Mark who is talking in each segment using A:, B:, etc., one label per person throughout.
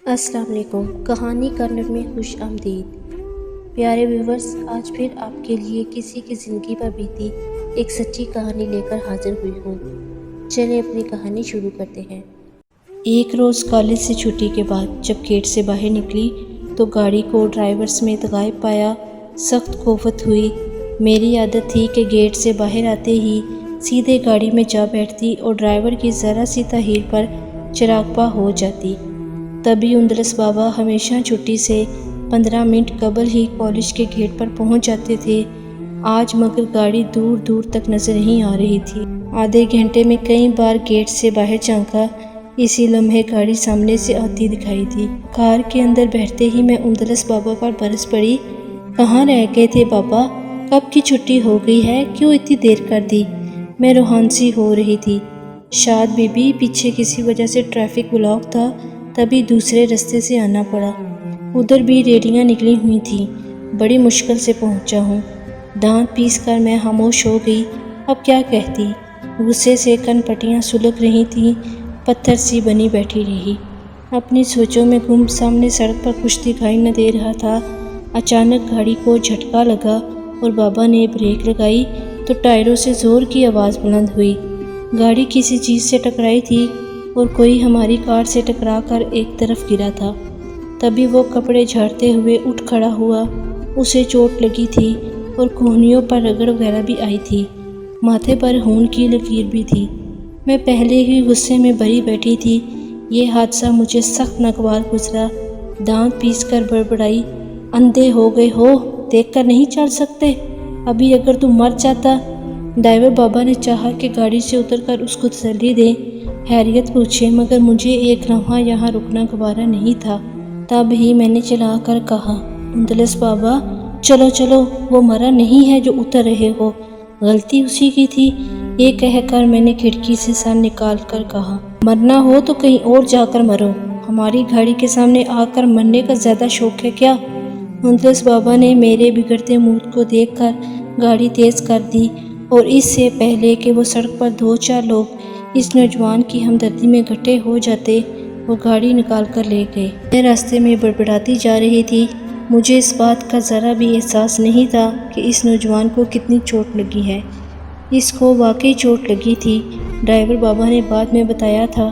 A: السلام علیکم۔ کہانی کارنر میں خوش آمدید۔ پیارے ویورز، آج پھر آپ کے لیے کسی کی زندگی پر بیتی ایک سچی کہانی لے کر حاضر ہوئی ہوں۔ چلیں اپنی کہانی شروع کرتے ہیں۔ ایک روز کالج سے چھٹی کے بعد جب گیٹ سے باہر نکلی تو گاڑی کو ڈرائیور سمیت غائب پایا۔ سخت کوفت ہوئی۔ میری عادت تھی کہ گیٹ سے باہر آتے ہی سیدھے گاڑی میں جا بیٹھتی اور ڈرائیور کی ذرا سی تاخیر پر چراغ پا ہو جاتی۔ تبھی اندلس بابا ہمیشہ چھٹی سے 15 منٹ قبل ہی کالج کے گیٹ پر پہنچ جاتے تھے۔ آج مگر گاڑی دور دور تک نظر نہیں آ رہی تھی۔ آدھے گھنٹے میں کئی بار گیٹ سے باہر جھانکا، اسی لمحے گاڑی سامنے سے آتی دکھائی دی۔ کار کے اندر بیٹھتے ہی میں اندلس بابا پر برس پڑی۔ کہاں رہ گئے تھے بابا؟ کب کی چھٹی ہو گئی ہے؟ کیوں اتنی دیر کر دی؟ میں روحان سی ہو رہی تھی۔ شاد بی بی پیچھے کسی وجہ سے ٹریفک بلاک تھا، تبھی دوسرے رستے سے آنا پڑا۔ ادھر بھی ریڑیاں نکلی ہوئی تھیں، بڑی مشکل سے پہنچا ہوں۔ دانت پیس کر میں خاموش ہو گئی۔ اب کیا کہتی؟ غصے سے کن پٹیاں سلگ رہی تھیں، پتھر سی بنی بیٹھی رہی۔ اپنی سوچوں میں گم، سامنے سڑک پر کچھ دکھائی نہ دے رہا تھا۔ اچانک گاڑی کو جھٹکا لگا اور بابا نے بریک لگائی تو ٹائروں سے زور کی آواز بلند ہوئی۔ گاڑی کسی چیز سے ٹکرائی تھی اور کوئی ہماری کار سے ٹکرا کر ایک طرف گرا تھا۔ تبھی وہ کپڑے جھاڑتے ہوئے اٹھ کھڑا ہوا۔ اسے چوٹ لگی تھی اور کوہنیوں پر رگڑ وغیرہ بھی آئی تھی، ماتھے پر خون کی لکیر بھی تھی۔ میں پہلے ہی غصے میں بھری بیٹھی تھی۔ یہ حادثہ مجھے سخت ناگوار گزرا۔ دانت پیس کر بڑبڑائی، اندھے ہو گئے ہو؟ دیکھ کر نہیں چل سکتے؟ ابھی اگر تو مر جاتا۔ ڈرائیور بابا نے چاہا کہ گاڑی سے اتر کر اس کو تسلی دیں، خیریت پوچھے، مگر مجھے ایک لمحہ یہاں رکنا گوارا نہیں تھا۔ تب ہی میں نے چلا کر کہا، اندلس بابا چلو چلو، وہ مرا نہیں ہے جو اتر رہے ہو، غلطی اسی کی تھی۔ یہ کہہ کر میں نے کھڑکی سے سر نکال کر کہا، مرنا ہو تو کہیں اور جا کر مرو، ہماری گاڑی کے سامنے آ کر مرنے کا زیادہ شوق ہے کیا؟ اندلس بابا نے میرے بگڑتے موڈ کو دیکھ کر گاڑی تیز کر دی اور اس سے پہلے کہ وہ سڑک پر 2-4 لوگ اس نوجوان کی ہمدردی میں اکٹھے ہو جاتے، وہ گاڑی نکال کر لے گئے۔ میں راستے میں بڑبڑاتی جا رہی تھی۔ مجھے اس بات کا ذرا بھی احساس نہیں تھا کہ اس نوجوان کو کتنی چوٹ لگی ہے۔ اس کو واقعی چوٹ لگی تھی، ڈرائیور بابا نے بعد میں بتایا تھا۔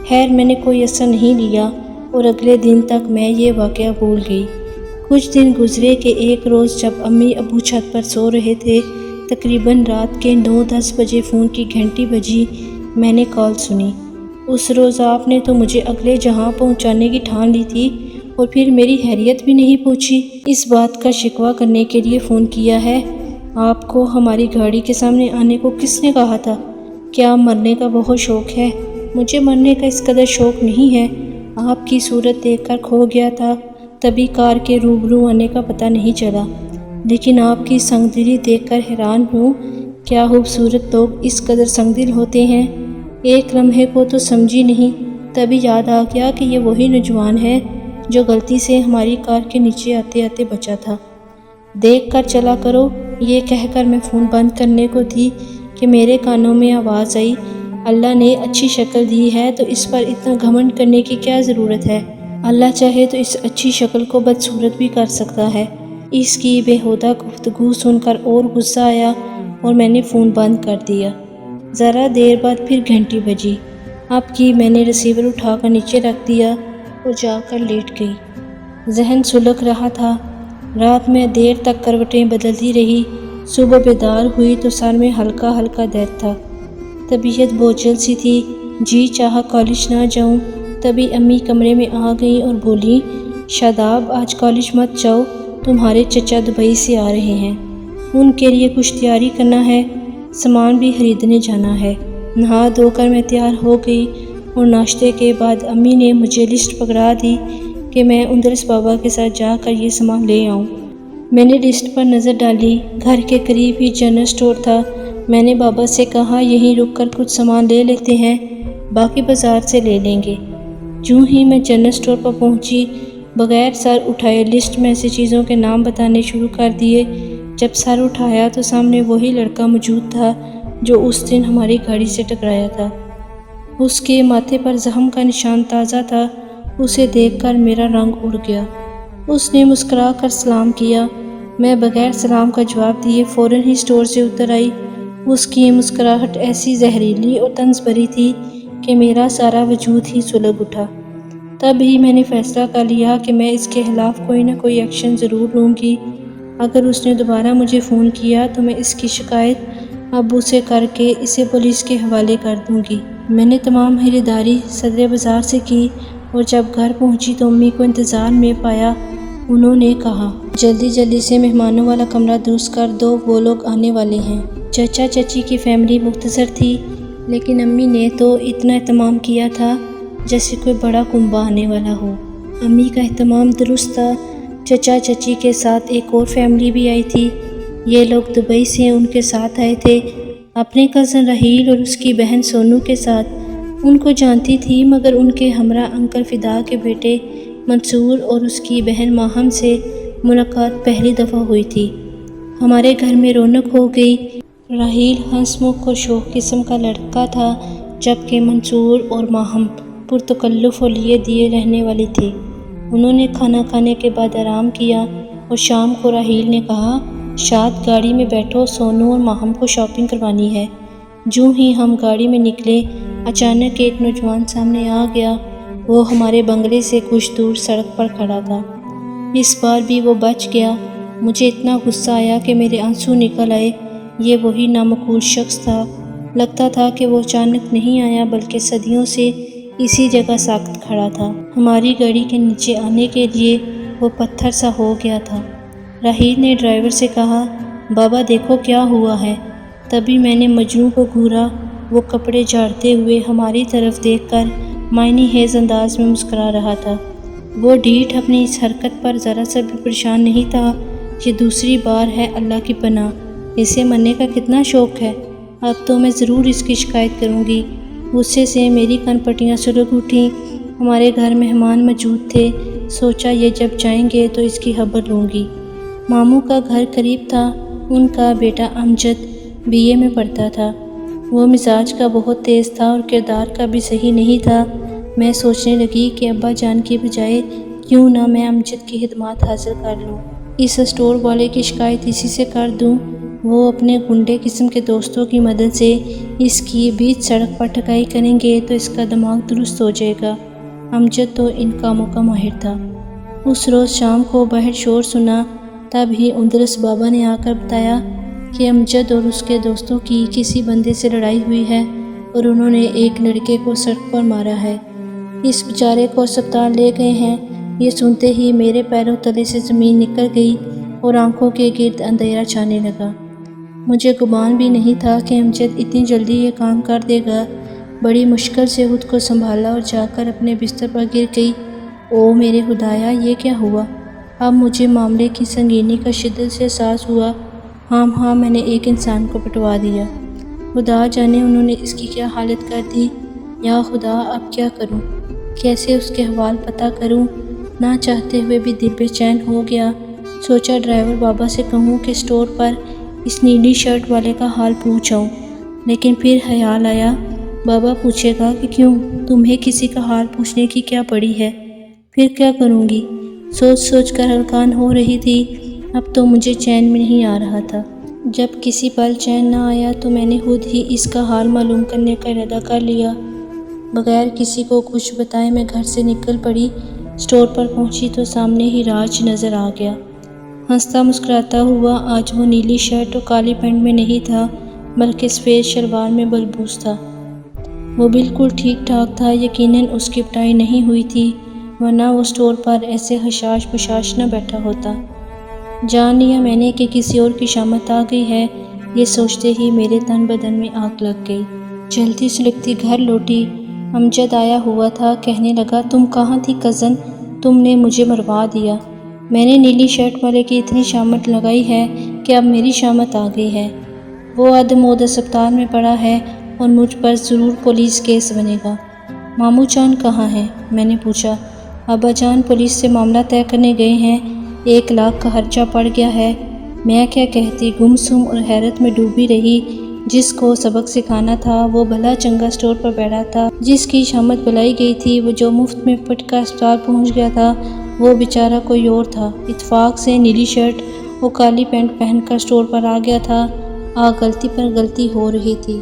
A: خیر میں نے کوئی اثر نہیں لیا اور اگلے دن تک میں یہ واقعہ بھول گئی۔ کچھ دن گزرے کہ ایک روز جب امی ابو چھت پر سو رہے تھے، تقریباً رات کے 9-10 بجے فون کی گھنٹی بجی۔ میں نے کال سنی۔ اس روز آپ نے تو مجھے اگلے جہاں پہنچانے کی ٹھان لی تھی اور پھر میری خیریت بھی نہیں پوچھی۔ اس بات کا شکوہ کرنے کے لیے فون کیا ہے۔ آپ کو ہماری گاڑی کے سامنے آنے کو کس نے کہا تھا؟ کیا مرنے کا بہت شوق ہے؟ مجھے مرنے کا اس قدر شوق نہیں ہے۔ آپ کی صورت دیکھ کر کھو گیا تھا، تبھی کار کے روبرو آنے کا پتہ نہیں چلا، لیکن آپ کی سنگ دلی دیکھ کر حیران ہوں۔ کیا خوبصورت لوگ اس قدر سنگ دل ہوتے ہیں؟ ایک لمحے کو تو سمجھی نہیں، تبھی یاد آ گیا کہ یہ وہی نوجوان ہے جو غلطی سے ہماری کار کے نیچے آتے آتے بچا تھا۔ دیکھ کر چلا کرو۔ یہ کہہ کر میں فون بند کرنے کو تھی کہ میرے کانوں میں آواز آئی، اللہ نے اچھی شکل دی ہے تو اس پر اتنا گھمنڈ کرنے کی کیا ضرورت ہے؟ اللہ چاہے تو اس اچھی شکل کو بدصورت بھی کر سکتا ہے۔ اس کی بےہودہ گفتگو سن کر اور غصہ آیا اور میں نے فون بند کر دیا۔ ذرا دیر بعد پھر گھنٹی بجی۔ اب کی میں نے ریسیور اٹھا کر نیچے رکھ دیا اور جا کر لیٹ گئی۔ ذہن سلگ رہا تھا۔ رات میں دیر تک کروٹیں بدلتی رہی۔ صبح بیدار ہوئی تو سر میں ہلکا ہلکا درد تھا، طبیعت بوجھل سی تھی۔ جی چاہا کالج نہ جاؤں، تبھی امی کمرے میں آ گئیں اور بولیں، شاداب آج کالج مت جاؤ، تمہارے چچا دبئی سے آ رہے ہیں، ان کے لیے کچھ تیاری کرنا ہے، سامان بھی خریدنے جانا ہے۔ نہا دھو کر میں تیار ہو گئی اور ناشتے کے بعد امی نے مجھے لسٹ پکڑا دی کہ میں اندلس بابا کے ساتھ جا کر یہ سامان لے آؤں۔ میں نے لسٹ پر نظر ڈالی۔ گھر کے قریب ہی جنرل اسٹور تھا۔ میں نے بابا سے کہا یہیں رک کر کچھ سامان لے لیتے ہیں، باقی بازار سے لے لیں گے۔ جوں ہی میں جنرل اسٹور پر پہنچی، بغیر سر اٹھائے لسٹ میں سے چیزوں کے نام بتانے شروع کر دیے۔ جب سر اٹھایا تو سامنے وہی لڑکا موجود تھا جو اس دن ہماری گاڑی سے ٹکرایا تھا۔ اس کے ماتھے پر زخم کا نشان تازہ تھا۔
B: اسے دیکھ کر میرا رنگ اڑ گیا۔ اس نے مسکرا کر سلام کیا۔ میں بغیر سلام کا جواب دیے فوراً ہی اسٹور سے اتر آئی۔ اس کی مسکراہٹ ایسی زہریلی اور طنز بھری تھی کہ میرا سارا وجود ہی سلگ اٹھا۔ تب ہی میں نے فیصلہ کر لیا کہ میں اس کے خلاف کوئی نہ کوئی ایکشن ضرور لوں گی۔ اگر اس نے دوبارہ مجھے فون کیا تو میں اس کی شکایت ابو سے کر کے اسے پولیس کے حوالے کر دوں گی۔ میں نے تمام خریداری صدر بازار سے کی اور جب گھر پہنچی تو امی کو انتظار میں پایا۔ انہوں نے کہا، جلدی سے مہمانوں والا کمرہ درست کر دو، وہ لوگ آنے والے ہیں۔ چچا چچی کی فیملی مختصر تھی، لیکن امی نے تو اتنا اہتمام کیا تھا جیسے کوئی بڑا کنبہ آنے والا ہو۔ امی کا اہتمام درست تھا۔ چچا چچی کے ساتھ ایک اور فیملی بھی آئی تھی۔ یہ لوگ دبئی سے ان کے ساتھ آئے تھے، اپنے کزن راحیل اور اس کی بہن سونو کے ساتھ۔ ان کو جانتی تھی، مگر ان کے ہمراہ انکل فدا کے بیٹے منصور اور اس کی بہن ماہم سے ملاقات پہلی دفعہ ہوئی تھی۔ ہمارے گھر میں رونق ہو گئی۔ راحیل ہنسمکھ اور شوخ قسم کا لڑکا تھا، جبکہ منصور اور ماہم پرتکلف اور لیے دیے رہنے والی تھی۔ انہوں نے کھانا کھانے کے بعد آرام کیا اور شام کو راحیل نے کہا، شاد گاڑی میں بیٹھو، سونو اور ماہم کو شاپنگ کروانی ہے۔ جوں ہی ہم گاڑی میں نکلے، اچانک ایک نوجوان سامنے آ گیا۔ وہ ہمارے بنگلے سے کچھ دور سڑک پر کھڑا تھا۔ اس بار بھی وہ بچ گیا۔ مجھے اتنا غصہ آیا کہ میرے آنسو نکل آئے۔ یہ وہی نامعقول شخص تھا۔ لگتا تھا کہ وہ اچانک نہیں آیا بلکہ صدیوں سے اسی جگہ ساکت کھڑا تھا۔ ہماری گاڑی کے نیچے آنے کے لیے وہ پتھر سا ہو گیا تھا۔ راحیل نے ڈرائیور سے کہا، بابا دیکھو کیا ہوا ہے۔ تبھی میں نے مجنوں کو گھورا۔ وہ کپڑے جھاڑتے ہوئے ہماری طرف دیکھ کر معنی خیز انداز میں مسکرا رہا تھا۔ وہ ڈھیٹ اپنی اس حرکت پر ذرا سا بھی پریشان نہیں تھا۔ یہ دوسری بار ہے، اللہ کی پناہ، اسے مرنے کا کتنا شوق ہے۔ اب تو میں ضرور اس کی شکایت کروں گی۔ غصے سے میری کن پٹیاں سلگ اٹھیں۔ ہمارے گھر مہمان موجود تھے۔ سوچا یہ جب جائیں گے تو اس کی خبر لوں گی۔ ماموں کا گھر قریب تھا۔ ان کا بیٹا امجد BA میں پڑھتا تھا۔ وہ مزاج کا بہت تیز تھا اور کردار کا بھی صحیح نہیں تھا۔ میں سوچنے لگی کہ ابا جان کی بجائے کیوں نہ میں امجد کی خدمات حاصل کر لوں، اس اسٹور والے کی شکایت اسی سے کر دوں۔ وہ اپنے گنڈے قسم کے دوستوں کی مدد سے اس کی بیچ سڑک پر ٹھگائی کریں گے تو اس کا دماغ درست ہو جائے گا۔ امجد تو ان کاموں کا ماہر تھا۔ اس روز شام کو باہر شور سنا۔ تب ہی اندرس بابا نے آ کر بتایا کہ امجد اور اس کے دوستوں کی کسی بندے سے لڑائی ہوئی ہے اور انہوں نے ایک لڑکے کو سڑک پر مارا ہے۔ اس بیچارے کو اسپتال لے گئے ہیں۔ یہ سنتے ہی میرے پیروں تلے سے زمین نکل گئی اور آنکھوں کے گرد اندھیرا چھانے لگا۔ مجھے گمان بھی نہیں تھا کہ امجد اتنی جلدی یہ کام کر دے گا۔ بڑی مشکل سے خود کو سنبھالا اور جا کر اپنے بستر پر گر گئی۔ او میرے خدایا، یہ کیا ہوا؟ اب مجھے معاملے کی سنگینی کا شدت سے احساس ہوا۔ ہاں میں نے ایک انسان کو پٹوا دیا۔ خدا جانے انہوں نے اس کی کیا حالت کر دی۔ یا خدا، اب کیا کروں؟ کیسے اس کے احوال پتہ کروں؟ نہ چاہتے ہوئے بھی دل بے چین ہو گیا۔ سوچا ڈرائیور بابا سے کہوں کہ اسٹور پر اس نیلی شرٹ والے کا حال پوچھ آؤں، لیکن پھر خیال آیا بابا پوچھے گا کہ کیوں، تمہیں کسی کا حال پوچھنے کی کیا پڑی ہے؟ پھر کیا کروں گی؟ سوچ کر ہلکان ہو رہی تھی۔ اب تو مجھے چین میں نہیں آ رہا تھا۔ جب کسی پل چین نہ آیا تو میں نے خود ہی اس کا حال معلوم کرنے کا ارادہ کر لیا۔ بغیر کسی کو کچھ بتائے میں گھر سے نکل پڑی۔ اسٹور پر پہنچی تو سامنے ہی راج نظر آ گیا۔ ہنستا مسکراتا ہوا۔ آج وہ نیلی شرٹ اور کالی پینٹ میں نہیں تھا بلکہ سفید شلوار میں ملبوس تھا۔ وہ بالکل ٹھیک ٹھاک تھا۔ یقیناً اس کی پٹائی نہیں ہوئی تھی، ورنہ وہ اسٹور پر ایسے حشاش بشاش نہ بیٹھا ہوتا۔ جان لیا میں نے کہ کسی اور کی شامت آ گئی ہے۔ یہ سوچتے ہی میرے تن بدن میں آگ لگ گئی۔ جلدی سلگتی گھر لوٹی۔ امجد آیا ہوا تھا۔ کہنے لگا، تم کہاں تھی کزن؟ تم نے مجھے مروا دیا۔ میں نے نیلی شرٹ والے کی اتنی شامت لگائی ہے کہ اب میری شامت آ گئی ہے۔ وہ ادمود اسپتال میں پڑا ہے اور مجھ پر ضرور پولیس کیس بنے گا۔ ماموں جان کہاں ہیں؟ میں نے پوچھا۔ ابا جان پولیس سے معاملہ طے کرنے گئے ہیں۔ 1 لاکھ کا خرچہ پڑ گیا ہے۔ میں کیا کہتی، گم سم اور حیرت میں ڈوبی رہی۔ جس کو سبق سکھانا تھا وہ بھلا چنگا اسٹور پر بیٹھا تھا، جس کی شامت بلائی گئی تھی وہ جو مفت میں پٹ کا اسپتال پہنچ گیا تھا وہ بیچارہ کوئی اور تھا۔ اتفاق سے نیلی شرٹ اور کالی پینٹ پہن کر اسٹور پر آ گیا تھا۔ غلطی پر غلطی ہو رہی تھی،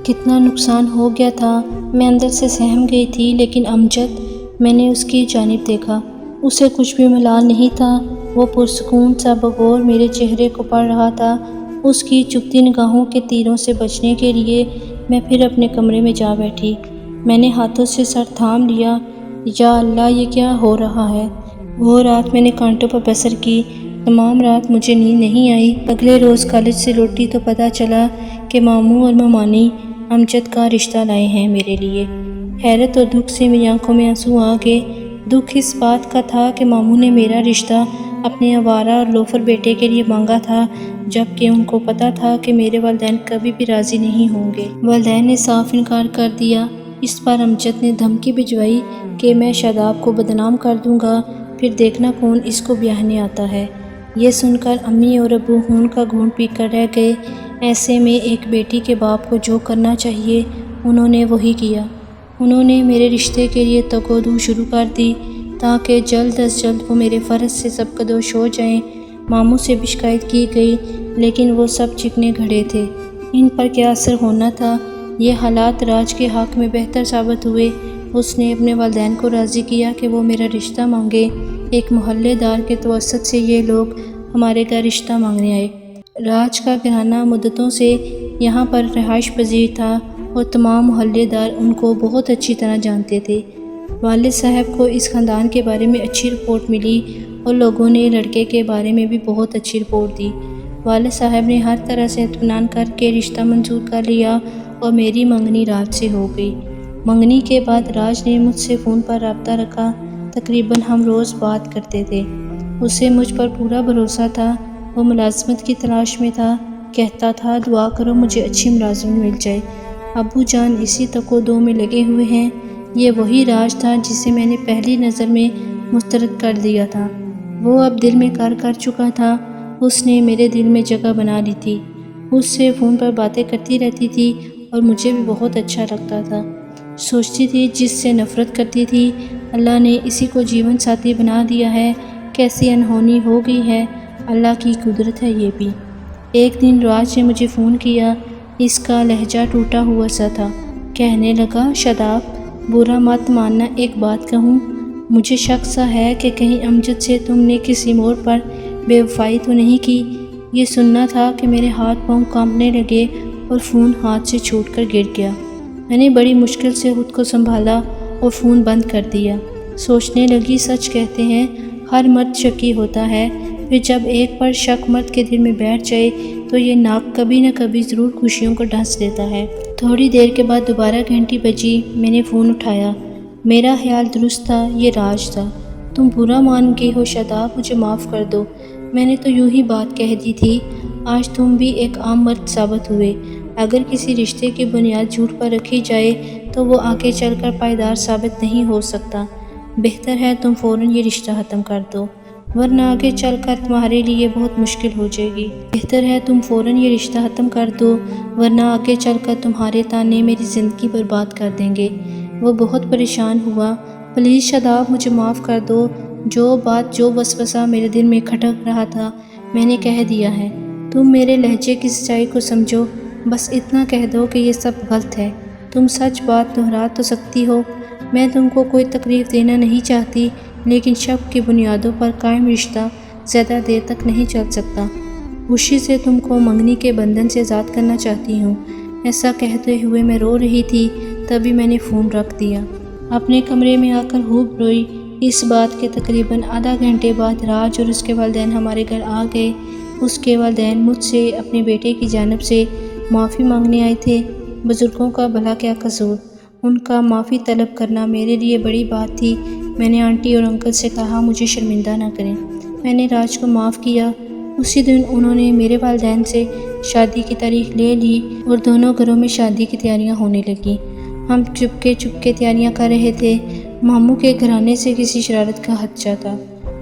B: کتنا نقصان ہو گیا تھا۔ میں اندر سے سہم گئی تھی، لیکن امجد، میں نے اس کی جانب دیکھا، اسے کچھ بھی ملال نہیں تھا۔ وہ پرسکون سا بغور میرے چہرے کو پڑھ رہا تھا۔ اس کی چبھتی نگاہوں کے تیروں سے بچنے کے لیے میں پھر اپنے کمرے میں جا بیٹھی۔ میں نے ہاتھوں سے سر تھام لیا۔ یا اللہ، یہ کیا ہو رہا ہے؟ وہ رات میں نے کانٹوں پر بسر کی۔ تمام رات مجھے نیند نہیں آئی۔ اگلے روز کالج سے لوٹی تو پتہ چلا کہ ماموں اور ممانی امجد کا رشتہ لائے ہیں میرے لیے۔ حیرت اور دکھ سے میری آنکھوں میں آنسو آ گئے۔ دکھ اس بات کا تھا کہ ماموں نے میرا رشتہ اپنے آوارہ اور لوفر بیٹے کے لیے مانگا تھا، جبکہ ان کو پتہ تھا کہ میرے والدین کبھی بھی راضی نہیں ہوں گے۔ والدین نے صاف انکار کر دیا۔ اس پر امجد نے دھمکی بھجوائی کہ میں شاداب کو بدنام کر دوں گا، پھر دیکھنا کون اس کو بیاہنے آتا ہے۔ یہ سن کر امی اور ابو خون کا گھونٹ پی کر رہ گئے۔ ایسے میں ایک بیٹی کے باپ کو جو کرنا چاہیے انہوں نے وہی کیا۔ انہوں نے میرے رشتے کے لیے تگ و دو شروع کر دی تاکہ جلد از جلد وہ میرے فرض سے سبکدوش ہو جائیں۔ ماموں سے بھی شکایت کی گئی، لیکن وہ سب چکنے گھڑے تھے، ان پر کیا اثر ہونا تھا۔ یہ حالات راج کے حق میں بہتر ثابت ہوئے۔ اس نے اپنے والدین کو راضی کیا کہ وہ میرا رشتہ مانگے۔ ایک محلے دار کے توسط سے یہ لوگ ہمارے گھر رشتہ مانگنے آئے۔ راج کا گھرانہ مدتوں سے یہاں پر رہائش پذیر تھا اور تمام محلے دار ان کو بہت اچھی طرح جانتے تھے۔ والد صاحب کو اس خاندان کے بارے میں اچھی رپورٹ ملی اور لوگوں نے لڑکے کے بارے میں بھی بہت اچھی رپورٹ دی۔ والد صاحب نے ہر طرح سے اطمینان کر کے رشتہ منظور کر لیا اور میری منگنی راج سے ہو گئی۔ منگنی کے بعد راج نے مجھ سے فون پر رابطہ رکھا۔ تقریباً ہم روز بات کرتے تھے۔ اسے مجھ پر پورا بھروسہ تھا۔ وہ ملازمت کی تلاش میں تھا۔ کہتا تھا دعا کرو مجھے اچھی ملازمت مل جائے۔ ابو جان اسی تک و دو میں لگے ہوئے ہیں۔ یہ وہی راج تھا جسے میں نے پہلی نظر میں مسترد کر دیا تھا۔ وہ اب دل میں کر چکا تھا۔ اس نے میرے دل میں جگہ بنا لی تھی۔ اس سے فون پر باتیں کرتی رہتی تھی اور مجھے بھی بہت اچھا لگتا تھا۔ سوچتی تھی جس سے نفرت کرتی تھی، اللہ نے اسی کو جیون ساتھی بنا دیا ہے۔ کیسی انہونی ہو گئی ہے، اللہ کی قدرت ہے یہ بھی۔ ایک دن راج نے مجھے فون کیا۔ اس کا لہجہ ٹوٹا ہوا سا تھا۔ کہنے لگا، شاداب، برا مت ماننا، ایک بات کہوں؟ مجھے شک سا ہے کہ کہیں امجد سے تم نے کسی موڑ پر بے وفائی تو نہیں کی۔ یہ سننا تھا کہ میرے ہاتھ پاؤں کانپنے لگے اور فون ہاتھ سے چھوٹ کر گر گیا۔ میں نے بڑی مشکل سے خود کو سنبھالا اور فون بند کر دیا۔ سوچنے لگی، سچ کہتے ہیں ہر مرد شکی ہوتا ہے، پھر جب ایک پر شک مرد کے دل میں بیٹھ جائے تو یہ ناک کبھی نہ کبھی ضرور خوشیوں کو ڈھانس لیتا ہے۔ تھوڑی دیر کے بعد دوبارہ گھنٹی بجی۔ میں نے فون اٹھایا۔ میرا خیال درست تھا، یہ راج تھا۔ تم برا مان گئی ہو شاداب، مجھے معاف کر دو۔ میں نے تو یوں ہی بات کہہ دی تھی۔ آج تم بھی ایک عام مرد ثابت ہوئے۔ اگر کسی رشتے کی بنیاد جھوٹ پر رکھی جائے تو وہ آگے چل کر پائیدار ثابت نہیں ہو سکتا۔ بہتر ہے تم فوراً یہ رشتہ ختم کر دو، ورنہ آگے چل کر تمہارے لیے بہت مشکل ہو جائے گی۔ بہتر ہے تم فوراً یہ رشتہ ختم کر دو، ورنہ آگے چل کر تمہارے تانے میری زندگی برباد کر دیں گے۔ وہ بہت پریشان ہوا۔ پلیز شاداب، مجھے معاف کر دو۔ جو بات، جو وسوسہ میرے دل میں کھٹک رہا تھا، میں نے کہہ دیا ہے۔ تم میرے لہجے کی سچائی کو سمجھو، بس اتنا کہہ دو کہ یہ سب غلط ہے۔ تم سچ بات دہرا تو سکتی ہو۔ میں تم کو کوئی تکلیف دینا نہیں چاہتی، لیکن شک کی بنیادوں پر قائم رشتہ زیادہ دیر تک نہیں چل سکتا۔ خوشی سے تم کو منگنی کے بندھن سے آزاد کرنا چاہتی ہوں۔ ایسا کہتے ہوئے میں رو رہی تھی، تبھی میں نے فون رکھ دیا۔ اپنے کمرے میں آ کر خوب روئی۔ اس بات کے تقریباً آدھا گھنٹے بعد راج اور اس کے والدین ہمارے گھر آ گئے۔ اس کے والدین مجھ سے اپنے بیٹے کی جانب سے معافی مانگنے آئے تھے۔ بزرگوں کا بھلا کیا قصور، ان کا معافی طلب کرنا میرے لیے بڑی بات تھی۔ میں نے آنٹی اور انکل سے کہا مجھے شرمندہ نہ کریں۔ میں نے راج کو معاف کیا۔ اسی دن انہوں نے میرے والدین سے شادی کی تاریخ لے لی اور دونوں گھروں میں شادی کی تیاریاں ہونے لگیں۔ ہم چپکے تیاریاں کر رہے تھے۔ ماموں کے گھرانے سے کسی شرارت کا خدشہ تھا۔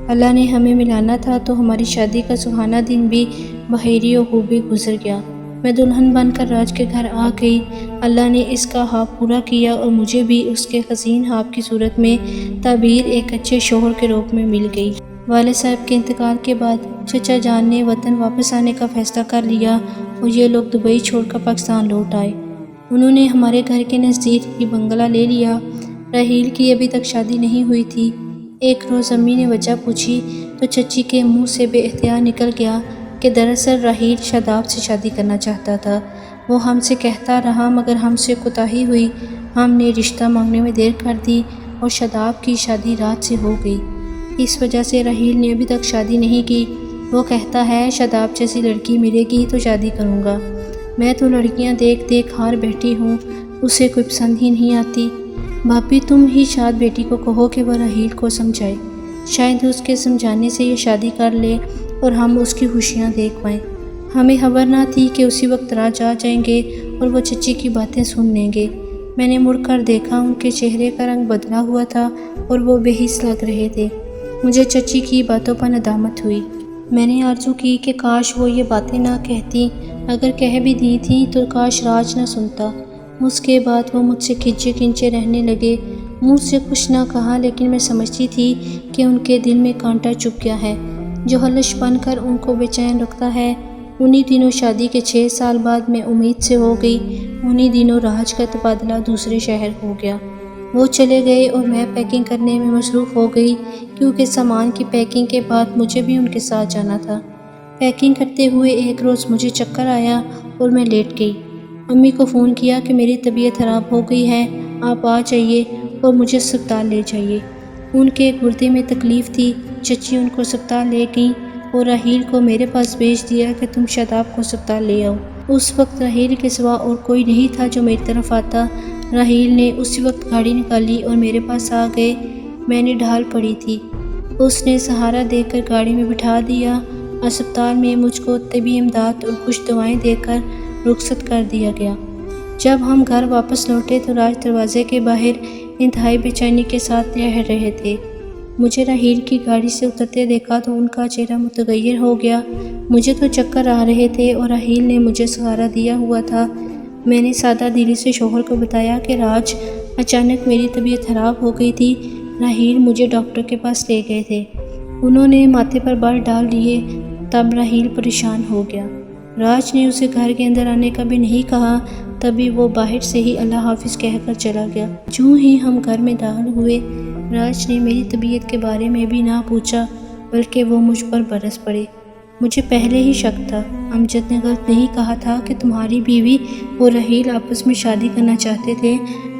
B: اللہ نے ہمیں ملانا تھا تو ہماری شادی کا سہانا دن بھی بخیری و خوبی گزر گیا۔ میں دلہن بن کر راج کے گھر آ گئی۔ اللہ نے اس کا خواب پورا کیا اور مجھے بھی اس کے حسین خواب کی صورت میں تعبیر ایک اچھے شوہر کے روپ میں مل گئی۔ والد صاحب کے انتقال کے بعد چچا جان نے وطن واپس آنے کا فیصلہ کر لیا اور یہ لوگ دبئی چھوڑ کر پاکستان لوٹ آئے۔ انہوں نے ہمارے گھر کے نزدیک ہی بنگلہ لے لیا۔ راحیل کی ابھی تک شادی نہیں ہوئی تھی۔ ایک روز امی نے وجہ پوچھی تو چچی کے منہ سے بے اختیار نکل گیا کہ دراصل راحیل شاداب سے شادی کرنا چاہتا تھا۔ وہ ہم سے کہتا رہا مگر ہم سے کوتاہی ہوئی۔ ہم نے رشتہ مانگنے میں دیر کر دی اور شاداب کی شادی رات سے ہو گئی۔ اس وجہ سے راحیل نے ابھی تک شادی نہیں کی۔ وہ کہتا ہے شاداب جیسی لڑکی ملے گی تو شادی کروں گا۔ میں تو لڑکیاں دیکھ دیکھ ہار بیٹھی ہوں، اسے کوئی پسند ہی نہیں آتی۔ بھابی تم ہی شاد بیٹی کو کہو کہ وہ راحیل کو سمجھائے، شاید اس کے سمجھانے سے یہ شادی کر لے اور ہم اس کی خوشیاں دیکھ پائیں۔ ہمیں خبر نہ تھی کہ اسی وقت راج آ جائیں گے اور وہ چچی کی باتیں سن لیں گے۔ میں نے مڑ کر دیکھا، ان کے چہرے کا رنگ بدلا ہوا تھا اور وہ بے حس لگ رہے تھے۔ مجھے چچی کی باتوں پر ندامت ہوئی۔ میں نے آرزو کی کہ کاش وہ یہ باتیں نہ کہتی، اگر کہہ بھی دی تھیں تو کاش راج نہ سنتا۔ اس کے بعد وہ مجھ سے کھنچے کھنچے رہنے لگے۔ منہ سے کچھ نہ کہا لیکن میں سمجھتی تھی کہ ان کے دل میں کانٹا چبھ گیا ہے جو حلش بن کر ان کو بے چین رکھتا ہے۔ انہی دنوں شادی کے 6 سال بعد میں امید سے ہو گئی۔ انہی دنوں راج کا تبادلہ دوسرے شہر ہو گیا۔ وہ چلے گئے اور میں پیکنگ کرنے میں مصروف ہو گئی کیونکہ سامان کی پیکنگ کے بعد مجھے بھی ان کے ساتھ جانا تھا۔ پیکنگ کرتے ہوئے ایک روز مجھے چکر آیا اور میں لیٹ گئی۔ امی کو فون کیا کہ میری طبیعت خراب ہو گئی ہے، آپ آ جائیے اور مجھے اسپتال لے جائیے۔ ان کے گردے میں تکلیف تھی۔ چچی ان کو اسپتال لے گئیں اور راحیل کو میرے پاس بھیج دیا کہ تم شاداب کو اسپتال لے آؤ۔ اس وقت راحیل کے سوا اور کوئی نہیں تھا جو میری طرف آتا۔ راحیل نے اسی وقت گاڑی نکالی اور میرے پاس آ گئے۔ میں نے ڈھال پڑی تھی، اس نے سہارا دے کر گاڑی میں بٹھا دیا۔ اسپتال میں مجھ کو طبی امداد اور کچھ دوائیں دے کر رخصت کر دیا گیا۔ جب ہم گھر واپس لوٹے تو راج دروازے کے باہر انتہائی بے چینی کے ساتھ ٹہل رہے تھے۔ مجھے راحیل کی گاڑی سے اترتے دیکھا تو ان کا چہرہ متغیر ہو گیا۔ مجھے تو چکر آ رہے تھے اور راحیل نے مجھے سہارا دیا ہوا تھا۔ میں نے سادہ دلی سے شوہر کو بتایا کہ راج اچانک میری طبیعت خراب ہو گئی تھی۔ راحیل مجھے ڈاکٹر کے پاس لے گئے تھے۔ انہوں نے ماتھے پر بال ڈال دیے۔ تب راحیل پریشان ہو گیا۔ راج نے اسے گھر کے اندر آنے کا بھی نہیں کہا، تبھی وہ باہر سے ہی اللہ حافظ کہہ کر چلا گیا۔ جو ہی ہم گھر میں داخل ہوئے، راج نے میری طبیعت کے بارے میں بھی نہ پوچھا بلکہ وہ مجھ پر برس پڑے۔ مجھے پہلے ہی شک تھا، امجد نے غلط نہیں کہا تھا کہ تمہاری بیوی اور راحیل آپس میں شادی کرنا چاہتے تھے،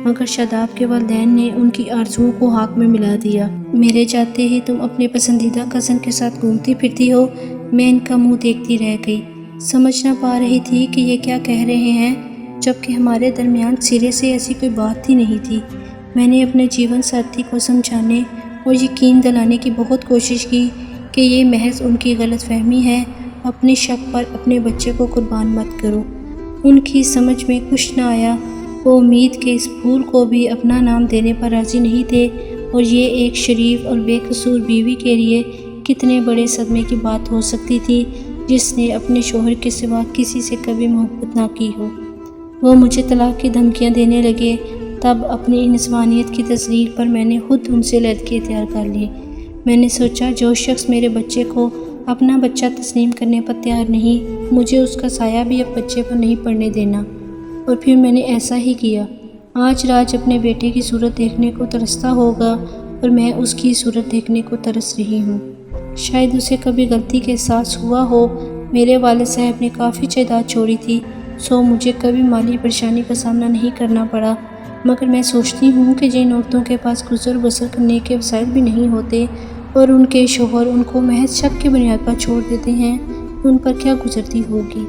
B: مگر شاداب کے والدین نے ان کی آرزوؤں کو حق میں ملا دیا۔ میرے جاتے ہی تم اپنے پسندیدہ کزن کے ساتھ گھومتی پھرتی ہو۔ میں ان کا منہ دیکھتی رہ گئی، سمجھ نہ پا رہی تھی کہ یہ کیا کہہ رہے ہیں، جبکہ ہمارے درمیان سرے سے ایسی کوئی بات ہی نہیں تھی۔ میں نے اپنے جیون ساتھی کو سمجھانے اور یقین دلانے کی بہت کوشش کی کہ یہ محض ان کی غلط فہمی ہے، اپنے شک پر اپنے بچے کو قربان مت کرو۔ ان کی سمجھ میں کچھ نہ آیا۔ وہ امید کے اس پھول کو بھی اپنا نام دینے پر راضی نہیں تھے اور یہ ایک شریف اور بے قصور بیوی کے لیے کتنے بڑے صدمے کی بات ہو سکتی تھی جس نے اپنے شوہر کے سوا کسی سے کبھی محبت نہ کی ہو۔ وہ مجھے طلاق کی دھمکیاں دینے لگے۔ تب اپنی انسانیت کی تذلیل پر میں نے خود ان سے علیحدگی اختیار کر لی۔ میں نے سوچا جو شخص میرے بچے کو اپنا بچہ تسلیم کرنے پر تیار نہیں، مجھے اس کا سایہ بھی اب بچے پر نہیں پڑنے دینا، اور پھر میں نے ایسا ہی کیا۔ آج راج اپنے بیٹے کی صورت دیکھنے کو ترستا ہوگا اور میں اس کی صورت دیکھنے کو ترس رہی ہوں۔ شاید اسے کبھی غلطی کے احساس ہوا ہو۔ میرے والد صاحب نے کافی جائیداد چھوڑی تھی، سو مجھے کبھی مالی پریشانی کا سامنا نہیں کرنا پڑا، مگر میں سوچتی ہوں کہ جن عورتوں کے پاس گزر بسر کرنے کے وسائل بھی نہیں ہوتے اور ان کے شوہر ان کو محض شک کی بنیاد پر چھوڑ دیتے ہیں، ان پر کیا گزرتی ہوگی۔